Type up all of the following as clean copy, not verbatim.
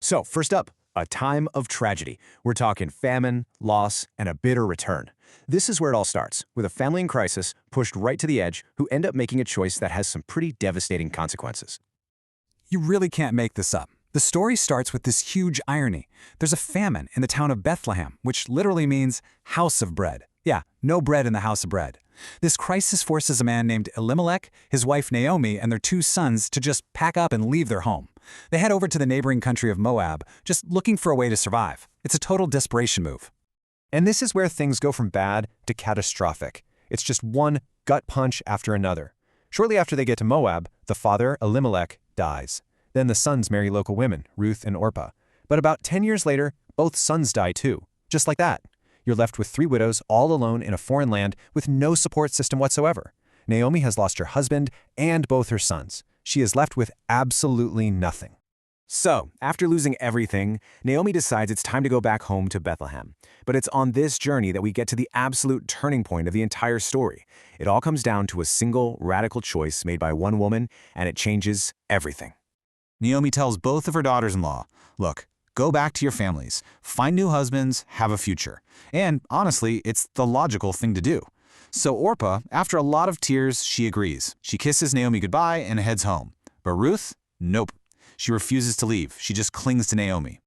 So, first up, a time of tragedy. We're talking famine, loss, and a bitter return. This is where it all starts, with a family in crisis pushed right to the edge who end up making a choice that has some pretty devastating consequences. You really can't make this up. The story starts with this huge irony. There's a famine in the town of Bethlehem, which literally means house of bread. Yeah, no bread in the house of bread. This crisis forces a man named Elimelech, his wife Naomi, and their 2 sons to just pack up and leave their home. They head over to the neighboring country of Moab, just looking for a way to survive. It's a total desperation move. And this is where things go from bad to catastrophic. It's just one gut punch after another. Shortly after they get to Moab, the father, Elimelech, dies. Then the sons marry local women, Ruth and Orpah. But about 10 years later, both sons die too. Just like that. You're left with 3 widows all alone in a foreign land with no support system whatsoever. Naomi has lost her husband and both her sons. She is left with absolutely nothing. So, after losing everything, Naomi decides it's time to go back home to Bethlehem. But it's on this journey that we get to the absolute turning point of the entire story. It all comes down to a single, radical choice made by one woman, and it changes everything. Naomi tells both of her daughters-in-law, look, go back to your families, find new husbands, have a future. And honestly, it's the logical thing to do. So Orpah, after a lot of tears, she agrees. She kisses Naomi goodbye and heads home. But Ruth? Nope. She refuses to leave. She just clings to Naomi.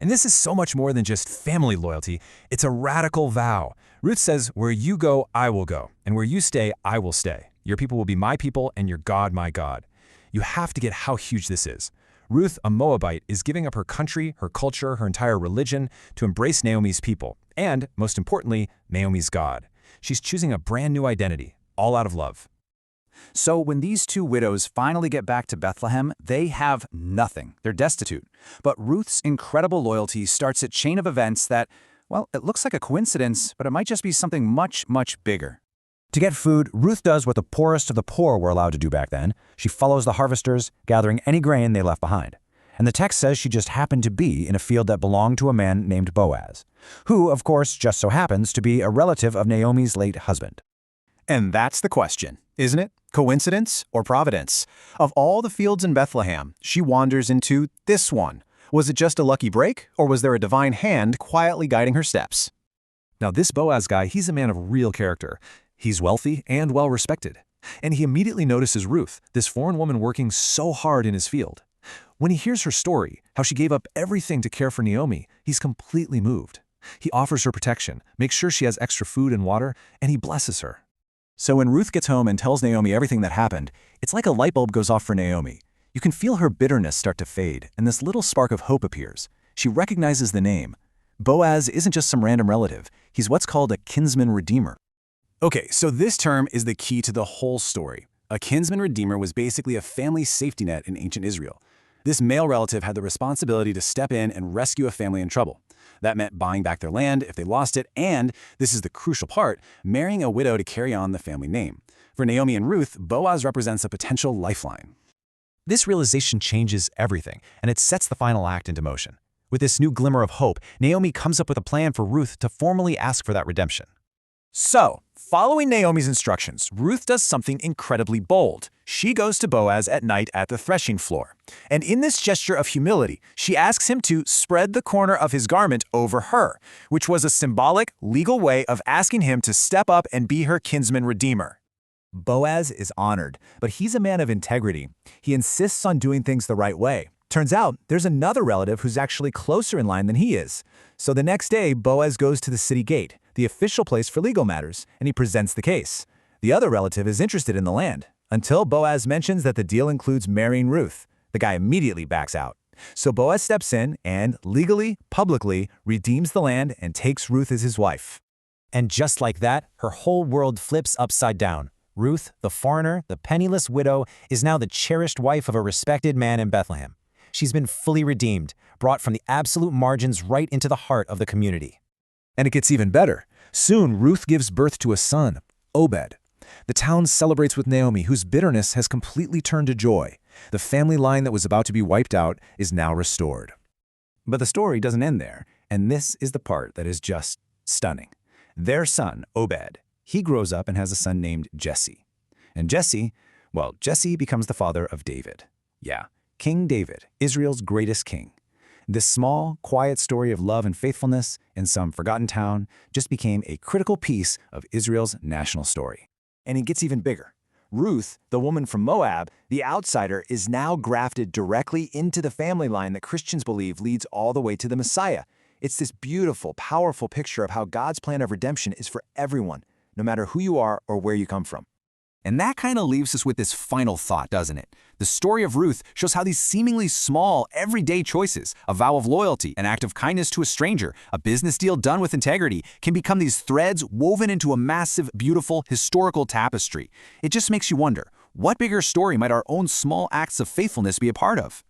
And this is so much more than just family loyalty. It's a radical vow. Ruth says, where you go, I will go. And where you stay, I will stay. Your people will be my people and your God, my God. You have to get how huge this is. Ruth, a Moabite, is giving up her country, her culture, her entire religion to embrace Naomi's people. And, most importantly, Naomi's God. She's choosing a brand new identity, all out of love. So when these 2 widows finally get back to Bethlehem, they have nothing. They're destitute. But Ruth's incredible loyalty starts a chain of events that, well, it looks like a coincidence, but it might just be something much, much bigger. To get food, Ruth does what the poorest of the poor were allowed to do back then. She follows the harvesters, gathering any grain they left behind. And the text says she just happened to be in a field that belonged to a man named Boaz, who, of course, just so happens to be a relative of Naomi's late husband. And that's the question, isn't it? Coincidence or providence? Of all the fields in Bethlehem, she wanders into this one. Was it just a lucky break, or was there a divine hand quietly guiding her steps? Now this Boaz guy, he's a man of real character. He's wealthy and well-respected. And he immediately notices Ruth, this foreign woman working so hard in his field. When he hears her story, how she gave up everything to care for Naomi, he's completely moved. He offers her protection, makes sure she has extra food and water, and he blesses her. So when Ruth gets home and tells Naomi everything that happened, it's like a light bulb goes off for Naomi. You can feel her bitterness start to fade, and this little spark of hope appears. She recognizes the name. Boaz isn't just some random relative. He's what's called a kinsman redeemer. Okay, so this term is the key to the whole story. A kinsman redeemer was basically a family safety net in ancient Israel. This male relative had the responsibility to step in and rescue a family in trouble. That meant buying back their land if they lost it, and, this is the crucial part, marrying a widow to carry on the family name. For Naomi and Ruth, Boaz represents a potential lifeline. This realization changes everything, and it sets the final act into motion. With this new glimmer of hope, Naomi comes up with a plan for Ruth to formally ask for that redemption. So, following Naomi's instructions, Ruth does something incredibly bold. She goes to Boaz at night at the threshing floor. And in this gesture of humility, she asks him to spread the corner of his garment over her, which was a symbolic, legal way of asking him to step up and be her kinsman redeemer. Boaz is honored, but he's a man of integrity. He insists on doing things the right way. Turns out, there's another relative who's actually closer in line than he is. So the next day, Boaz goes to the city gate, the official place for legal matters, and he presents the case. The other relative is interested in the land, until Boaz mentions that the deal includes marrying Ruth. The guy immediately backs out. So Boaz steps in and, legally, publicly, redeems the land and takes Ruth as his wife. And just like that, her whole world flips upside down. Ruth, the foreigner, the penniless widow, is now the cherished wife of a respected man in Bethlehem. She's been fully redeemed, brought from the absolute margins right into the heart of the community. And it gets even better. Soon, Ruth gives birth to a son, Obed. The town celebrates with Naomi, whose bitterness has completely turned to joy. The family line that was about to be wiped out is now restored. But the story doesn't end there, and this is the part that is just stunning. Their son, Obed, he grows up and has a son named Jesse. And Jesse becomes the father of David. Yeah, King David, Israel's greatest king. This small, quiet story of love and faithfulness in some forgotten town just became a critical piece of Israel's national story. And it gets even bigger. Ruth, the woman from Moab, the outsider, is now grafted directly into the family line that Christians believe leads all the way to the Messiah. It's this beautiful, powerful picture of how God's plan of redemption is for everyone, no matter who you are or where you come from. And that kind of leaves us with this final thought, doesn't it? The story of Ruth shows how these seemingly small, everyday choices, a vow of loyalty, an act of kindness to a stranger, a business deal done with integrity, can become these threads woven into a massive, beautiful, historical tapestry. It just makes you wonder, what bigger story might our own small acts of faithfulness be a part of?